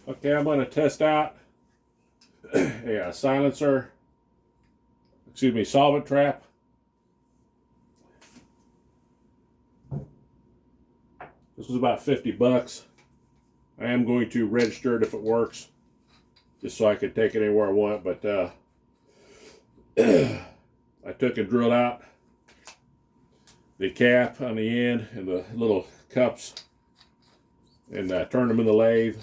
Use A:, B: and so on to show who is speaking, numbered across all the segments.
A: Okay, I'm going to test out a silencer, excuse me, solvent trap. This was about 50 bucks. I am going to register it if it works, just so I can take it anywhere I want, but I took and drilled out the cap on the end and the little cups and turned them in the lathe.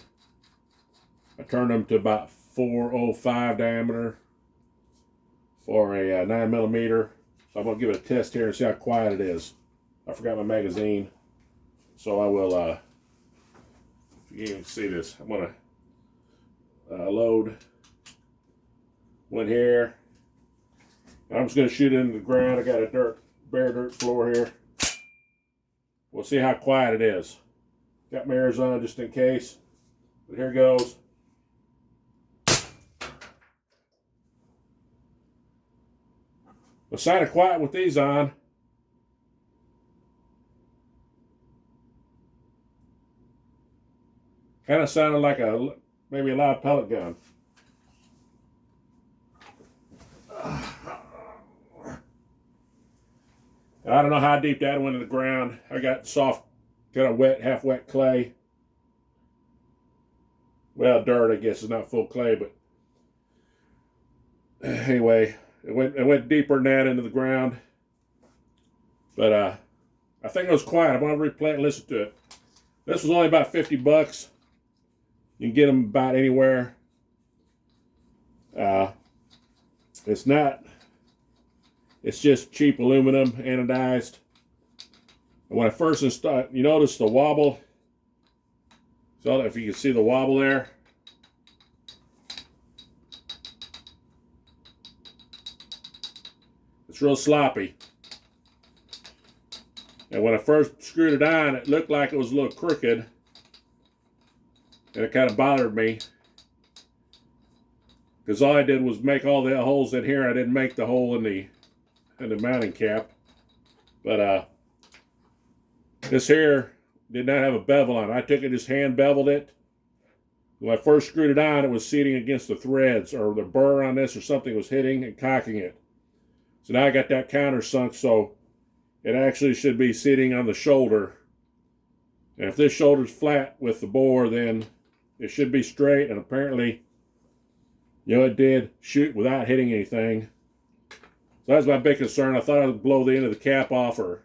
A: I turned them to about 405 diameter for a 9mm. So I'm going to give it a test here and see how quiet it is. I forgot my magazine, so I will, if you can see this, I'm going to load one here. I'm just going to shoot it into the ground. I got a bare dirt floor here. We'll see how quiet it is. Got my ears on just in case, but here goes. It sounded quiet with these on. Kind of sounded like maybe a loud pellet gun. I don't know how deep that went in the ground. I got soft, kind of wet, half wet clay. Well, dirt, I guess, is not full clay, but anyway, it went deeper than that into the ground. But I think it was quiet. I'm gonna replay it and listen to it. This was only about 50 bucks. You can get them about anywhere. It's just cheap aluminum, anodized. And when I first installed, you notice the wobble. So if you can see the wobble there. It's real sloppy. And when I first screwed it on, it looked like it was a little crooked. And it kind of bothered me. Because all I did was make all the holes in here. I didn't make the hole in the mounting cap. But this here did not have a bevel on it. I took it, just hand beveled it. When I first screwed it on, it was seating against the threads, or the burr on this or something was hitting and cocking it. So now I got that countersunk, so it actually should be sitting on the shoulder. And if this shoulder's flat with the bore, then it should be straight, and apparently, you know, it did shoot without hitting anything. So that's my big concern. I thought I would blow the end of the cap off or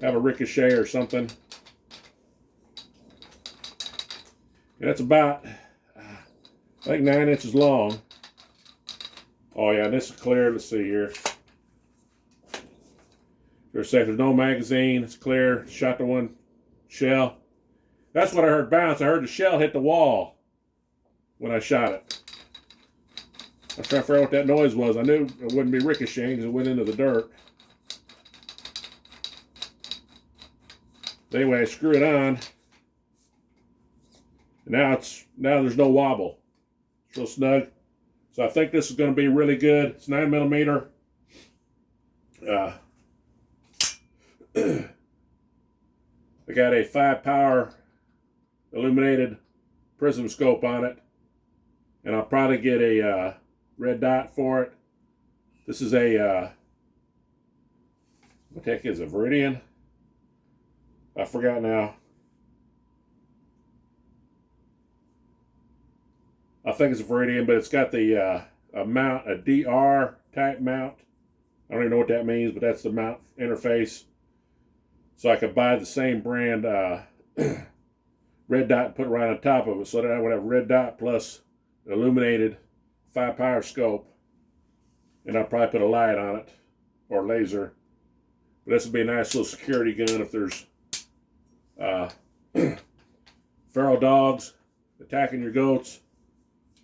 A: have a ricochet or something. And it's about, I think, 9 inches long. Oh yeah, and this is clear. Let's see here. There's no magazine. It's clear. Shot the one shell. That's what I heard bounce. I heard the shell hit the wall when I shot it. I was trying to figure out what that noise was. I knew it wouldn't be ricocheting because it went into the dirt. But anyway, I screw it on. And now there's no wobble. It's real snug. So I think this is going to be really good. It's 9mm. I got a 5-power illuminated prism scope on it, and I'll probably get a red dot for it. This is a what the heck is a Viridian? I forgot now. I think it's a Viridian, but it's got the mount, a DR type mount. I don't even know what that means, but that's the mount interface. So I could buy the same brand red dot and put it right on top of it, so that I would have red dot plus illuminated 5-power scope, and I'll probably put a light on it or laser. But this would be a nice little security gun if there's feral dogs attacking your goats,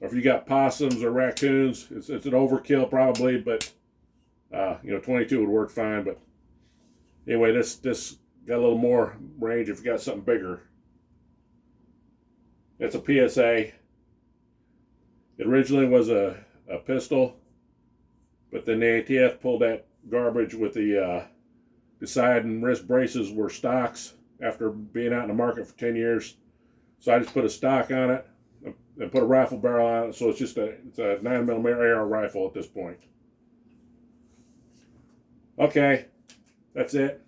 A: or if you got possums or raccoons. It's an overkill probably, but you know, 22 would work fine. But anyway, this got a little more range if you got something bigger. It's a PSA. It originally was a pistol, but then the ATF pulled that garbage with the side and wrist braces were stocks after being out in the market for 10 years. So I just put a stock on it. and put a rifle barrel on it, so it's just a 9mm arrow rifle at this point. Okay, that's it.